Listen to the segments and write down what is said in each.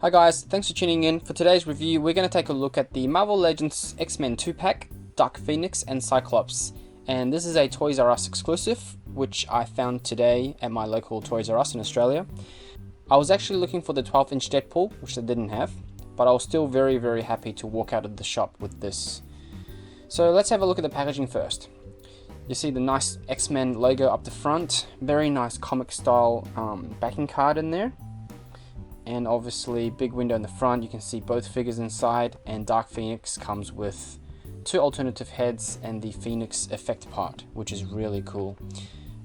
Hi guys, thanks for tuning in. For today's review, we're going to take a look at the Marvel Legends X-Men 2-pack, Dark Phoenix and Cyclops. And this is a Toys R Us exclusive, which I found today at my local Toys R Us in Australia. I was actually looking for the 12-inch Deadpool, which they didn't have, but I was still very happy to walk out of the shop with this. So let's have a look at the packaging first. You see the nice X-Men logo up the front, very nice comic style backing card in there. And obviously big window in the front, you can see both figures inside, and Dark Phoenix comes with two alternative heads and the Phoenix effect part, which is really cool.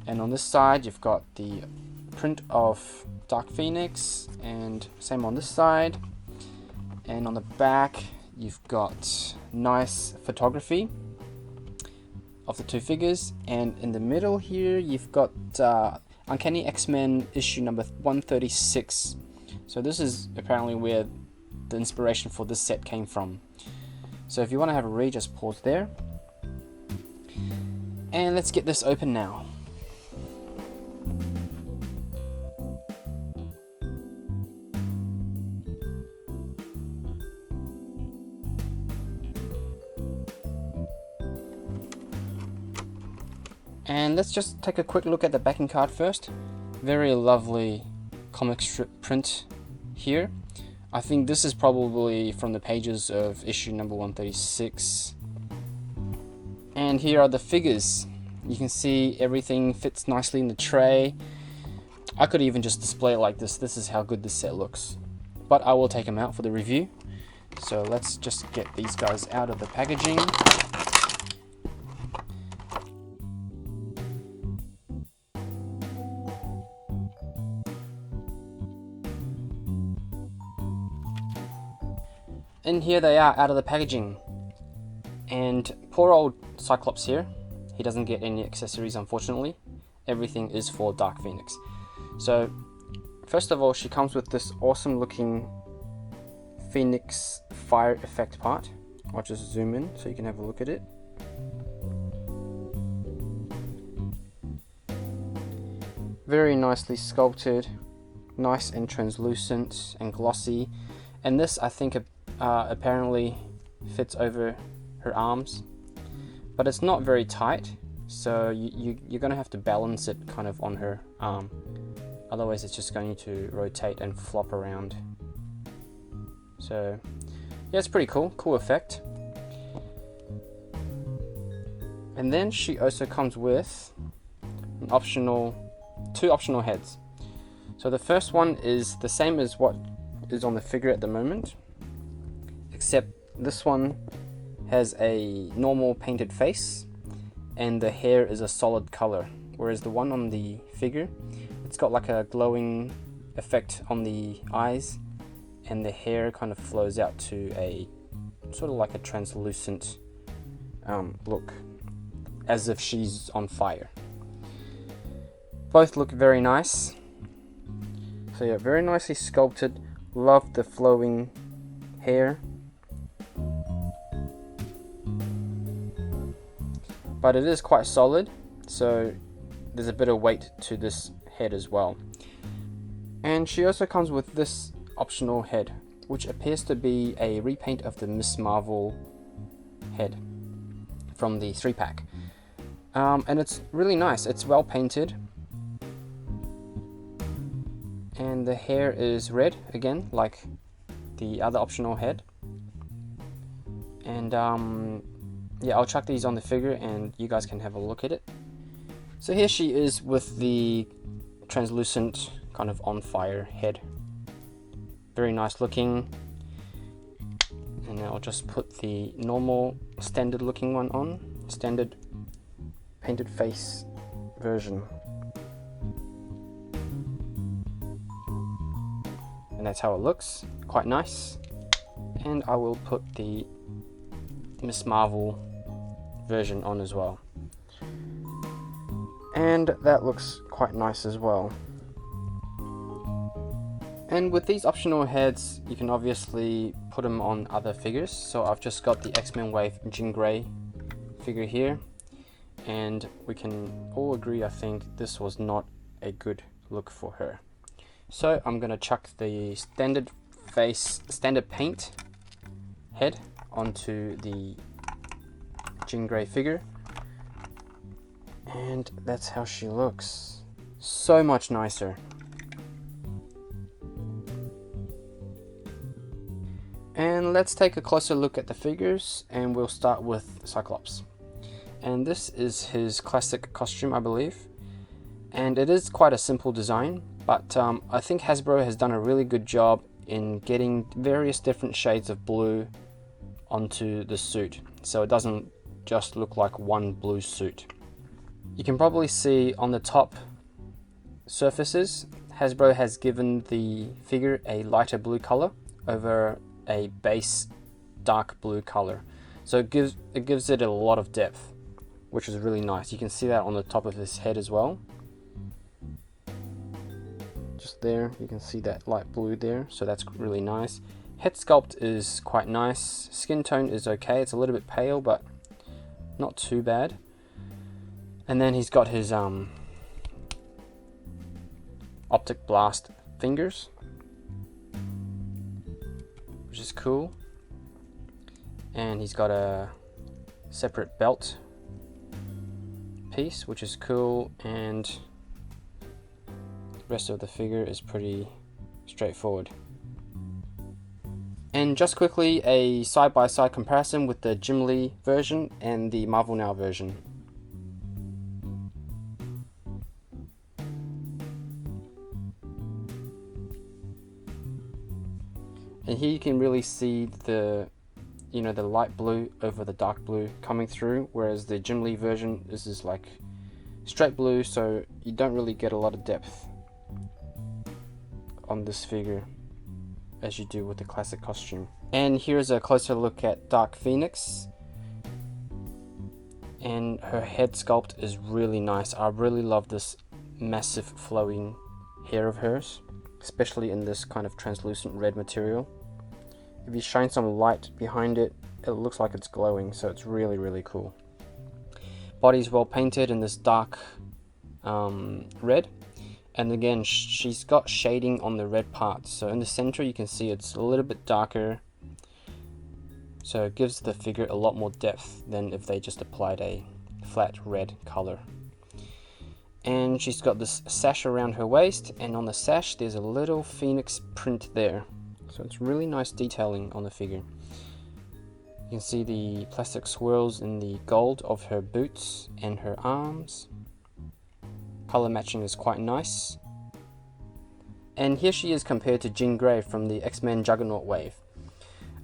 And on this side you've got the print of Dark Phoenix, and same on this side. And on the back you've got nice photography of the two figures, and in the middle here you've got Uncanny X-Men issue number 136. So this is apparently where the inspiration for this set came from. So if you want to have a read, just pause there. And let's get this open now. And let's just take a quick look at the backing card first. Very lovely comic strip print here. I think this is probably from the pages of issue number 136. And here are the figures. You can see everything fits nicely in the tray. I could even just display it like this. This is how good this set looks. But I will take them out for the review. So let's just get these guys out of the packaging. And here they are out of the packaging. And poor old Cyclops here, he doesn't get any accessories unfortunately. Everything is for Dark Phoenix. So first of all, she comes with this awesome looking Phoenix fire effect part. I'll just zoom in so you can have a look at it. Very nicely sculpted, nice and translucent and glossy. And this, I think, apparently fits over her arms, but it's not very tight, so you're gonna have to balance it kind of on her arm, otherwise it's just going to rotate and flop around. So yeah, it's pretty cool effect. And then she also comes with an two optional heads. So the first one is the same as what is on the figure at the moment, except this one has a normal painted face and the hair is a solid color, whereas the one on the figure, it's got like a glowing effect on the eyes, and the hair kind of flows out to a sort of like a translucent look, as if she's on fire. Both look very nice. So yeah, very nicely sculpted. Love the flowing hair. But it is quite solid, so there's a bit of weight to this head as well. And she also comes with this optional head, which appears to be a repaint of the Miss Marvel head from the 3-pack. And it's really nice. It's well painted. And the hair is red again, like the other optional head. And yeah, I'll chuck these on the figure and you guys can have a look at it. So here she is with the translucent kind of on fire head. Very nice looking. And now I'll just put the normal standard looking one on. Standard painted face version. And that's how it looks. Quite nice. And I will put the Miss Marvel version on as well, and that looks quite nice as well. And with these optional heads, you can obviously put them on other figures. So I've just got the X-Men Wave Jean Grey figure here, and we can all agree, I think, this was not a good look for her. So I'm going to chuck the standard face standard paint head onto the Jean Grey figure, and that's how she looks. So much nicer. And let's take a closer look at the figures, and we'll start with Cyclops. And this is his classic costume, I believe, and it is quite a simple design, but I think Hasbro has done a really good job in getting various different shades of blue onto the suit, so it doesn't just look like one blue suit. You can probably see on the top surfaces, Hasbro has given the figure a lighter blue color over a base dark blue color, so it gives it a lot of depth, which is really nice. You can see that on the top of his head as well. Just there, you can see that light blue there, so that's really nice. Head sculpt is quite nice. Skin tone is okay. It's a little bit pale, but not too bad. And then he's got his optic blast fingers, which is cool. And he's got a separate belt piece, which is cool, and the rest of the figure is pretty straightforward. And just quickly, a side-by-side comparison with the Jim Lee version and the Marvel Now version. And here you can really see the light blue over the dark blue coming through, whereas the Jim Lee version, this is like straight blue, so you don't really get a lot of depth on this figure as you do with the classic costume. And here's a closer look at Dark Phoenix, and her head sculpt is really nice. I really love this massive flowing hair of hers, especially in this kind of translucent red material. If you shine some light behind it, it looks like it's glowing, so it's really, really cool. Body's well painted in this dark red, and again she's got shading on the red parts, so in the center you can see it's a little bit darker, so it gives the figure a lot more depth than if they just applied a flat red color. And she's got this sash around her waist, and on the sash there's a little phoenix print there, so it's really nice detailing on the figure. You can see the plastic swirls in the gold of her boots and her arms. Color matching is quite nice. And here she is compared to Jean Grey from the X-Men Juggernaut wave.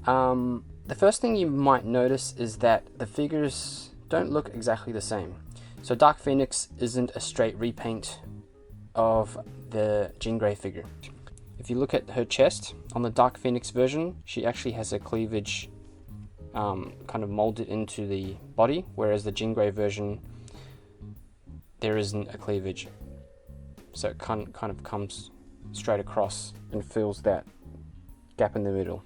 The first thing you might notice is that the figures don't look exactly the same. So Dark Phoenix isn't a straight repaint of the Jean Grey figure. If you look at her chest, on the Dark Phoenix version, she actually has a cleavage kind of molded into the body, whereas the Jean Grey version, there isn't a cleavage. So it kind of comes straight across and fills that gap in the middle.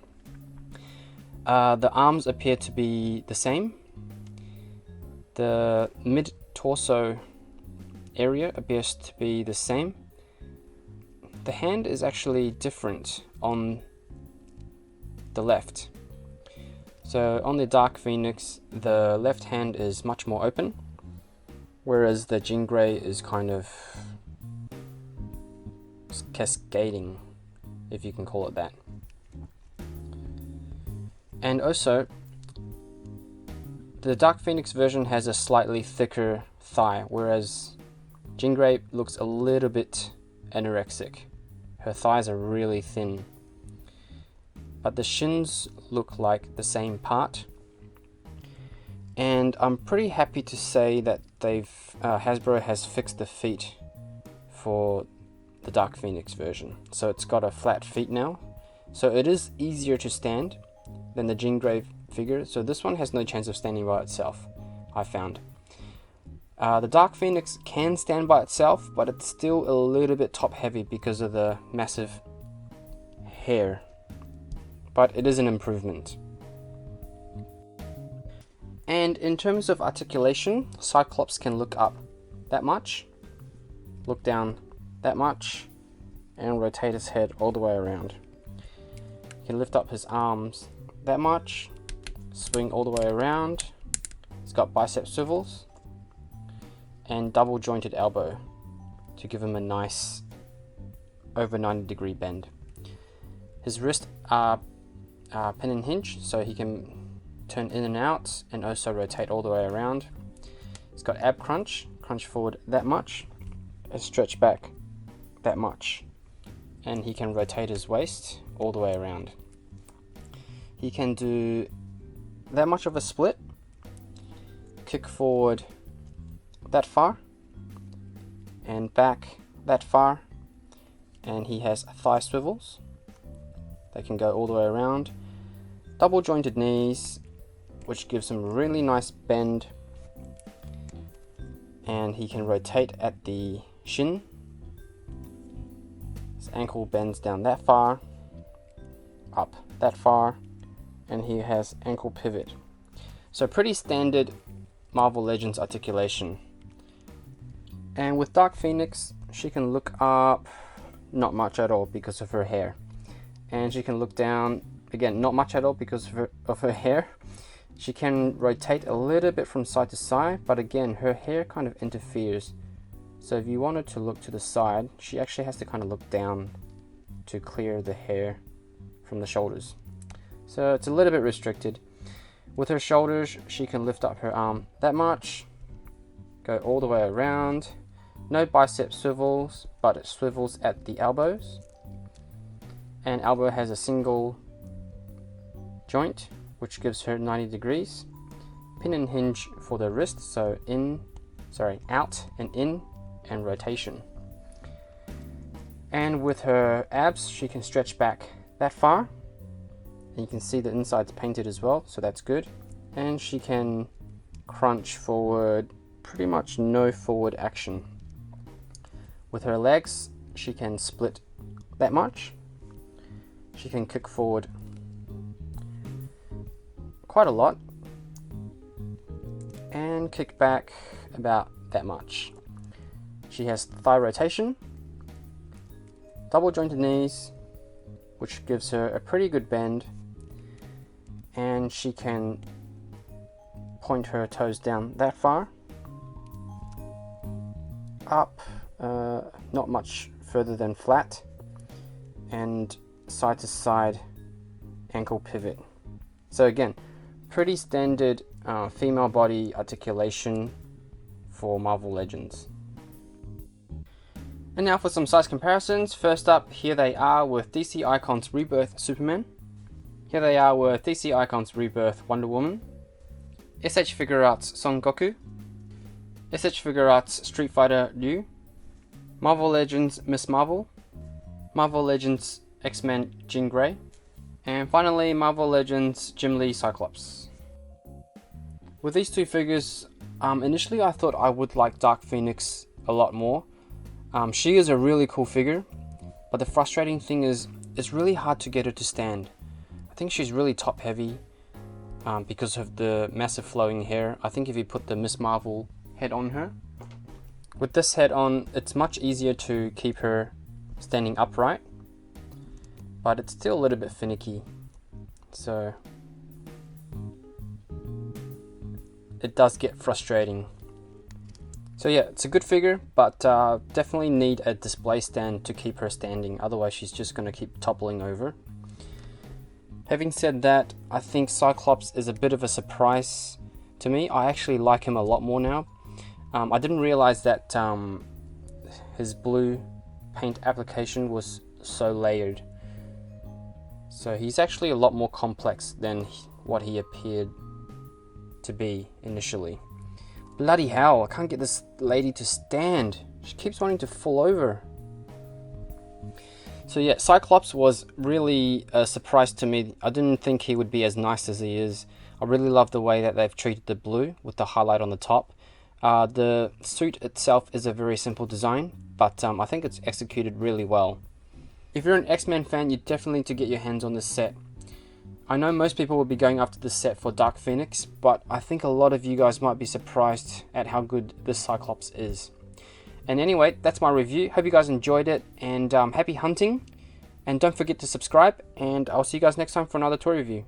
The arms appear to be the same. The mid-torso area appears to be the same. The hand is actually different on the left. So on the Dark Phoenix, the left hand is much more open, whereas the Jean Grey is kind of cascading, if you can call it that. And also, the Dark Phoenix version has a slightly thicker thigh, whereas Jean Grey looks a little bit anorexic. Her thighs are really thin, but the shins look like the same part. And I'm pretty happy to say that Hasbro has fixed the feet for the Dark Phoenix version. So it's got a flat feet now, so it is easier to stand than the Jean Grey figure. So this one has no chance of standing by itself, I found. The Dark Phoenix can stand by itself, but it's still a little bit top heavy because of the massive hair. But it is an improvement. And in terms of articulation, Cyclops can look up that much, look down that much, and rotate his head all the way around. He can lift up his arms that much, swing all the way around. He's got bicep swivels and double jointed elbow to give him a nice over 90-degree bend. His wrists are pin and hinge, so he can turn in and out and also rotate all the way around. He's got ab crunch forward that much and stretch back that much, and he can rotate his waist all the way around. He can do that much of a split, kick forward that far and back that far, and he has thigh swivels. They can go all the way around. Double jointed knees, which gives him a really nice bend, and he can rotate at the shin. His ankle bends down that far, up that far, and he has ankle pivot. So pretty standard Marvel Legends articulation. And with Dark Phoenix, she can look up not much at all because of her hair, and she can look down again not much at all because of her hair. She can rotate a little bit from side to side, but again her hair kind of interferes. So if you wanted to look to the side, she actually has to kind of look down to clear the hair from the shoulders. So it's a little bit restricted. With her shoulders, she can lift up her arm that much, go all the way around. No bicep swivels, but it swivels at the elbows. And elbow has a single joint, which gives her 90 degrees. Pin and hinge for the wrist, so out and in, and rotation. And with her abs, she can stretch back that far. And you can see the inside's painted as well, so that's good. And she can crunch forward, pretty much no forward action. With her legs, she can split that much. She can kick forward quite a lot and kick back about that much. She has thigh rotation, double jointed knees, which gives her a pretty good bend, and she can point her toes down that far, up, not much further than flat, and side to side ankle pivot. So again, pretty standard female body articulation for Marvel Legends. And now for some size comparisons. First up, here they are with DC Icons Rebirth Superman. Here they are with DC Icons Rebirth Wonder Woman. SH Figuarts Son Goku. SH Figuarts Street Fighter Ryu. Marvel Legends Miss Marvel. Marvel Legends X-Men Jean Grey. And finally, Marvel Legends Jim Lee Cyclops. With these two figures, initially I thought I would like Dark Phoenix a lot more. She is a really cool figure, but the frustrating thing is it's really hard to get her to stand. I think she's really top heavy because of the massive flowing hair. I think if you put the Miss Marvel head on her, with this head on, it's much easier to keep her standing upright, but it's still a little bit finicky, so it does get frustrating. So yeah, it's a good figure, but definitely need a display stand to keep her standing, otherwise she's just going to keep toppling over. Having said that, I think Cyclops is a bit of a surprise to me. I actually like him a lot more now. I didn't realize that his blue paint application was so layered. So he's actually a lot more complex than what he appeared to be initially. Bloody hell, I can't get this lady to stand. She keeps wanting to fall over. So yeah, Cyclops was really a surprise to me. I didn't think he would be as nice as he is. I really love the way that they've treated the blue with the highlight on the top. The suit itself is a very simple design, but I think it's executed really well. If you're an X-Men fan, you definitely need to get your hands on this set. I know most people will be going after this set for Dark Phoenix, but I think a lot of you guys might be surprised at how good this Cyclops is. And anyway, that's my review. Hope you guys enjoyed it, and happy hunting. And don't forget to subscribe, and I'll see you guys next time for another toy review.